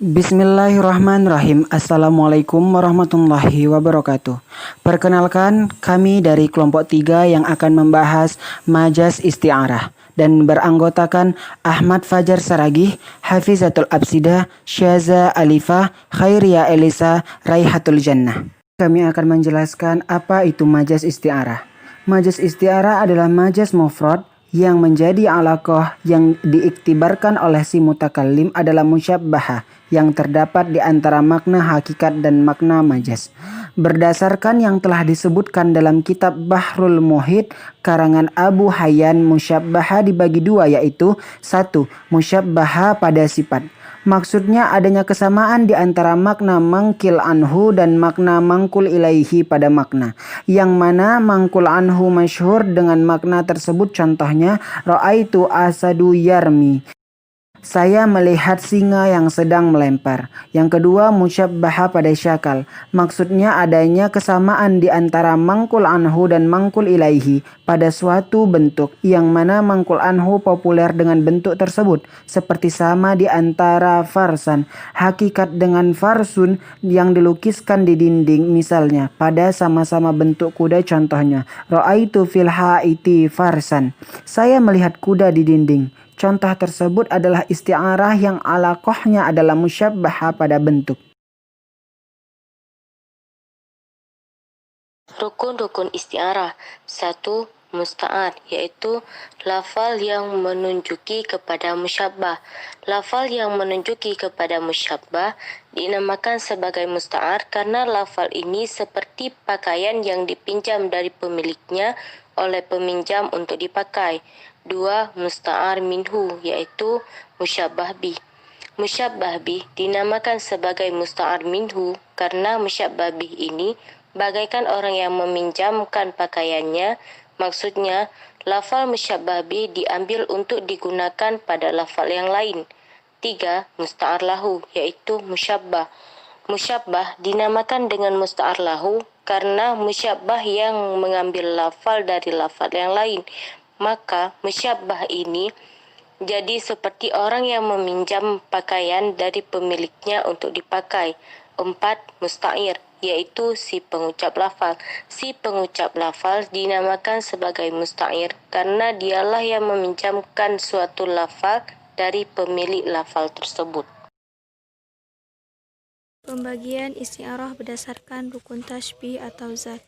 Bismillahirrahmanirrahim. Assalamualaikum warahmatullahi wabarakatuh. Perkenalkan, kami dari kelompok 3 yang akan membahas majaz isti'arah dan beranggotakan Ahmad Fajar Saragih, Hafizatul Absidah, Syaza Alifah, Khairia Elisa, Raihatul Jannah. Kami akan menjelaskan apa itu majaz isti'arah. Majaz isti'arah adalah majaz mufrad yang menjadi alaqah yang diiktibarkan oleh si mutakallim adalah musyabbahah yang terdapat di antara makna hakikat dan makna majaz. Berdasarkan yang telah disebutkan dalam kitab Bahrul Muhit karangan Abu Hayyan, musyabbahah dibagi dua, yaitu 1. Musyabbahah pada sifat. Maksudnya adanya kesamaan di antara makna mangkil anhu dan makna mangkul ilaihi pada makna. Yang mana mangkul anhu masyhur dengan makna tersebut, contohnya ra'aitu asadu yarmi. Saya melihat singa yang sedang melempar. Yang kedua, musyabbahah pada syakal. Maksudnya adanya kesamaan di antara mangkul anhu dan mangkul ilaihi pada suatu bentuk, yang mana mangkul anhu populer dengan bentuk tersebut, seperti sama di antara farsan, hakikat dengan farsun yang dilukiskan di dinding, misalnya pada sama-sama bentuk kuda, contohnya ra'aitu fil haiti farsan. Saya melihat kuda di dinding. Contoh tersebut adalah isti'arah yang alaqahnya adalah musyabbahah pada bentuk. Rukun-rukun isti'arah. 1. Musta'ar, yaitu lafal yang menunjuki kepada musyabbah. Lafal yang menunjuki kepada musyabbah dinamakan sebagai musta'ar karena lafal ini seperti pakaian yang dipinjam dari pemiliknya oleh peminjam untuk dipakai. 2. Musta'ar minhu, yaitu musyabbah bih. Musyabbah bih dinamakan sebagai musta'ar minhu karena musyabbah bih ini bagaikan orang yang meminjamkan pakaiannya. Maksudnya, lafal musyabbah bih diambil untuk digunakan pada lafal yang lain. 3. Musta'ar lahu, yaitu musyabbah. Musyabbah dinamakan dengan musta'ar lahu karena musyabbah yang mengambil lafal dari lafal yang lain. Maka musyabbah ini jadi seperti orang yang meminjam pakaian dari pemiliknya untuk dipakai. 4. Musta'ir, yaitu si pengucap lafal. Si pengucap lafal dinamakan sebagai musta'ir karena dialah yang meminjamkan suatu lafal dari pemilik lafal tersebut. Pembagian isti'arah berdasarkan rukun tashbih atau zat.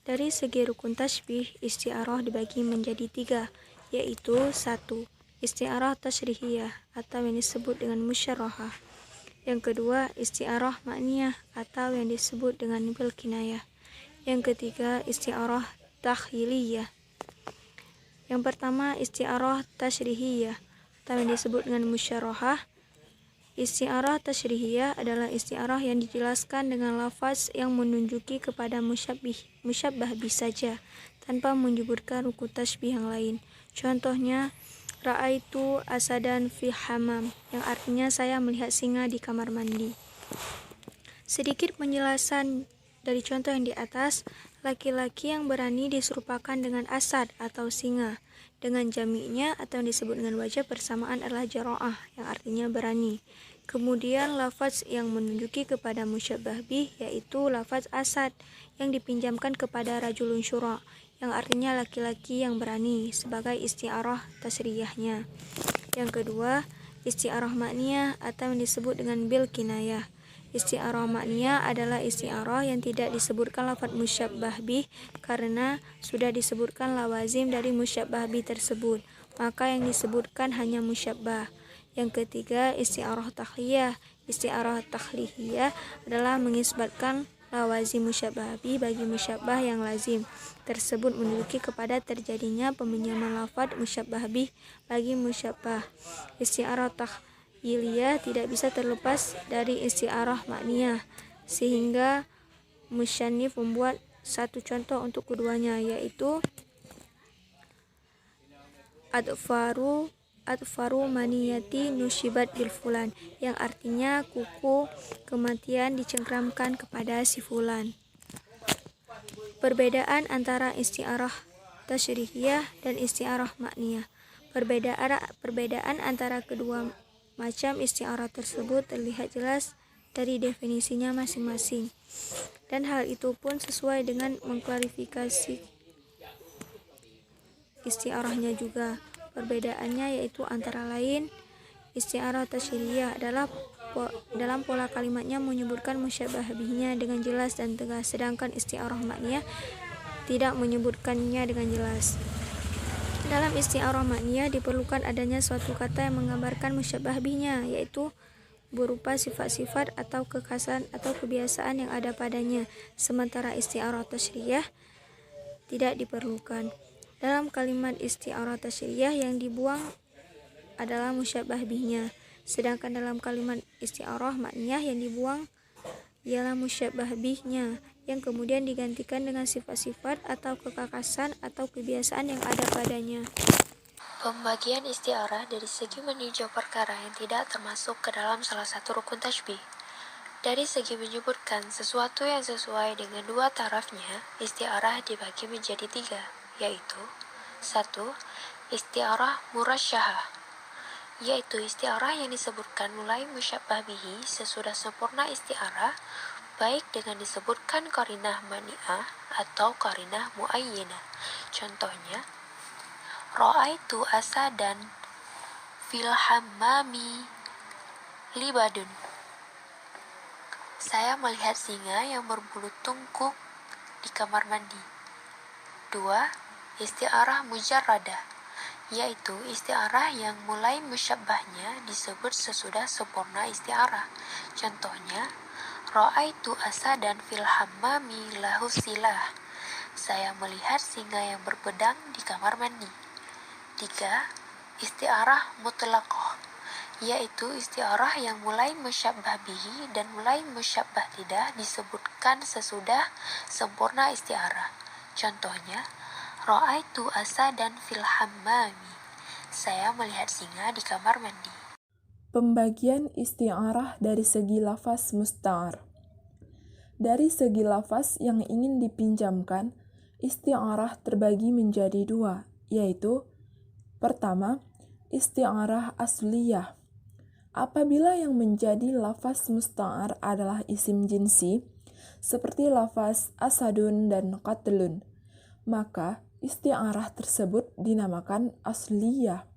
Dari segi rukun tashbih, isti'arah dibagi menjadi 3, yaitu 1. Isti'arah tasyrihiyah atau yang disebut dengan musyarrahah. Yang kedua, isti'arah ma'niyah atau yang disebut dengan bil kinayah. Yang ketiga, isti'arah takhyiliyah. Yang pertama, isti'arah tasyrihiyah atau yang disebut dengan musyarrahah. Isti'arah tasyrihiyah adalah isti'arah yang dijelaskan dengan lafaz yang menunjuki kepada musyabbah bih saja, tanpa menyebutkan rukun tashbih yang lain. Contohnya, ra'aitu asadan fi hamam, yang artinya saya melihat singa di kamar mandi. Sedikit penjelasan dari contoh yang di atas. Laki-laki yang berani diserupakan dengan asad atau singa. Dengan jami'nya atau yang disebut dengan wajah persamaan adalah jara'ah, yang artinya berani. Kemudian lafaz yang menunjuki kepada musyabbah bih yaitu lafaz asad yang dipinjamkan kepada rajulun syura, yang artinya laki-laki yang berani, sebagai isti'arah tasriyahnya. Yang kedua, isti'arah ma'niyah atau yang disebut dengan bil kinayah. Isti'arah ma'niyah adalah isti'arah yang tidak disebutkan lafaz musyabbah bih karena sudah disebutkan lawazim dari musyabbah bih tersebut, maka yang disebutkan hanya musyabbah. Yang ketiga, isti'arah takhliyah. Isti'arah takhliyah adalah mengisbatkan lawazim musyabbah bih bagi musyabbah yang lazim tersebut menunjuki kepada terjadinya peminjaman lafaz musyabbah bih bagi musyabbah. Isti'arah takhyiliyah tidak bisa terlepas dari isti'arah ma'niyah, sehingga musyannif membuat satu contoh untuk keduanya, yaitu adfaru maniyati nusyibat bil fulan, yang artinya kuku kematian dicengkramkan kepada si fulan. Perbedaan antara isti'arah tasyrihiyah dan isti'arah ma'niyah. Perbedaan antara kedua Macam isti'arah tersebut terlihat jelas dari definisinya masing-masing, dan hal itu pun sesuai dengan mengklarifikasi isti'arahnya juga. Perbedaannya yaitu antara lain, isti'arah tasyriyah adalah dalam pola kalimatnya menyebutkan musyabbah bihnya dengan jelas dan tegas, sedangkan isti'arah makniyah tidak menyebutkannya dengan jelas. Dalam isti'arah makniyah diperlukan adanya suatu kata yang menggambarkan musyabbah bihnya, yaitu berupa sifat-sifat atau kekhasan atau kebiasaan yang ada padanya, sementara isti'arah tasyriyah tidak diperlukan. Dalam kalimat isti'arah tasyriyah yang dibuang adalah musyabbah bihnya, sedangkan dalam kalimat isti'arah makniyah yang dibuang ialah musyabbah bihnya yang kemudian digantikan dengan sifat-sifat atau kekhasan atau kebiasaan yang ada padanya. Pembagian isti'arah dari segi meninjau perkara yang tidak termasuk ke dalam salah satu rukun tashbih. Dari segi menyebutkan sesuatu yang sesuai dengan dua tarafnya, isti'arah dibagi menjadi tiga, yaitu 1. Isti'arah murasyahah, yaitu isti'arah yang disebutkan mulai musyabbah bihi sesudah sempurna isti'arah, baik dengan disebutkan qarinah mani'ah atau qarinah muayyinah. Contohnya, ra'aitu asadan fil hammami libadun. Saya melihat singa yang berbulu tungkuk di kamar mandi. 2. Isti'arah mujarradah, yaitu isti'arah yang mulai musyabbahnya disebut sesudah sempurna isti'arah. Contohnya, ra'aitu asadan fil hammami lahu silah. Saya melihat singa yang berpedang di kamar mandi. 3. Isti'arah mutlaqah, yaitu isti'arah yang mulai musyabbah bihi dan mulai musyabbah tidak disebutkan sesudah sempurna isti'arah. Contohnya, ra'aitu asadan fil hammami. Saya melihat singa di kamar mandi. Pembagian isti'arah dari segi lafaz musta'ar. Dari segi lafaz yang ingin dipinjamkan, isti'arah terbagi menjadi dua, yaitu pertama, isti'arah asliyah. Apabila yang menjadi lafaz musta'ar adalah isim jinsi, seperti lafaz asadun dan qatlun, maka isti'arah tersebut dinamakan asliyah.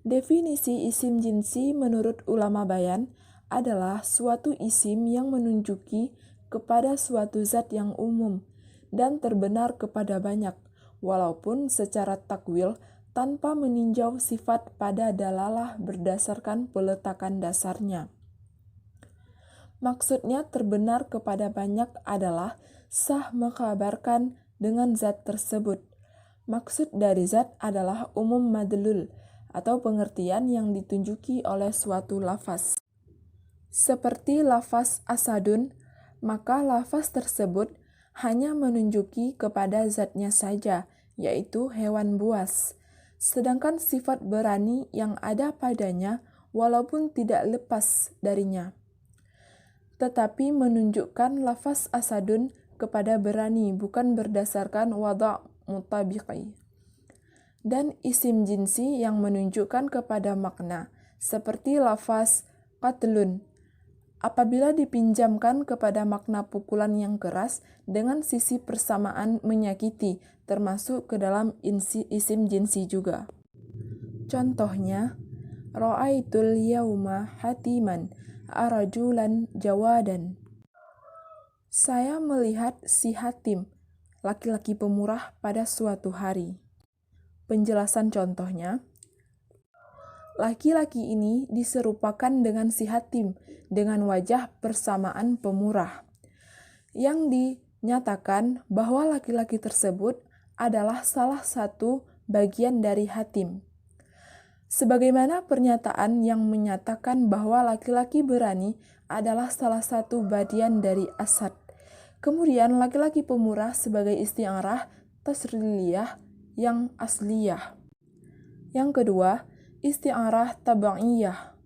Definisi isim jinsi menurut ulama bayan adalah suatu isim yang menunjuki kepada suatu zat yang umum dan terbenar kepada banyak, walaupun secara takwil tanpa meninjau sifat pada dalalah berdasarkan peletakan dasarnya. Maksudnya terbenar kepada banyak adalah sah mengkabarkan dengan zat tersebut. Maksud dari zat adalah umum madlul atau pengertian yang ditunjuki oleh suatu lafaz. Seperti lafaz asadun, maka lafaz tersebut hanya menunjuki kepada zatnya saja, yaitu hewan buas. Sedangkan sifat berani yang ada padanya walaupun tidak lepas darinya, tetapi menunjukkan lafaz asadun kepada berani bukan berdasarkan wada' mutabiqi. Dan isim jinsi yang menunjukkan kepada makna, seperti lafaz qatlun, apabila dipinjamkan kepada makna pukulan yang keras dengan sisi persamaan menyakiti, termasuk ke dalam isim jinsi juga. Contohnya, ra'aitul yauma hatiman arajulan jawadan. Saya melihat si Hatim, laki-laki pemurah pada suatu hari. Penjelasan contohnya, laki-laki ini diserupakan dengan si Hatim dengan wajah persamaan pemurah, yang dinyatakan bahwa laki-laki tersebut adalah salah satu bagian dari Hatim. Sebagaimana pernyataan yang menyatakan bahwa laki-laki berani adalah salah satu bagian dari Asad. Kemudian laki-laki pemurah sebagai isti'arah tasriliyah yang asliyah. Yang kedua, isti'arah taba'iyah.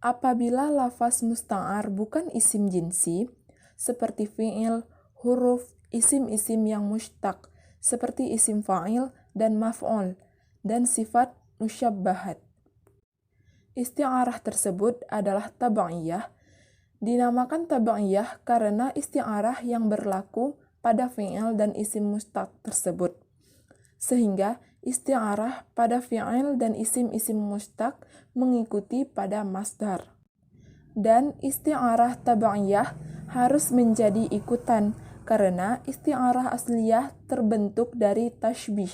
Apabila lafaz musta'ar bukan isim jinsi, seperti fi'il, huruf, isim-isim yang mushtaq, seperti isim fa'il dan maf'ul, dan sifat musyabbahat. Isti'arah tersebut adalah taba'iyah. Dinamakan taba'iyah karena isti'arah yang berlaku pada fi'il dan isim mustaq tersebut. Sehingga isti'arah pada fi'il dan isim-isim mustaq mengikuti pada masdar. Dan isti'arah taba'iyah harus menjadi ikutan karena isti'arah asliyah terbentuk dari tashbih.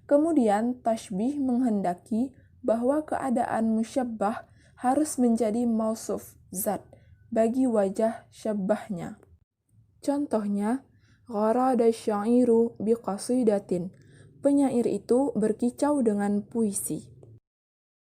Kemudian tashbih menghendaki bahwa keadaan musyabbah harus menjadi mausuf, zat, bagi wajah syabbahnya. Contohnya, gharada syairu biqasidatin. Penyair itu berkicau dengan puisi.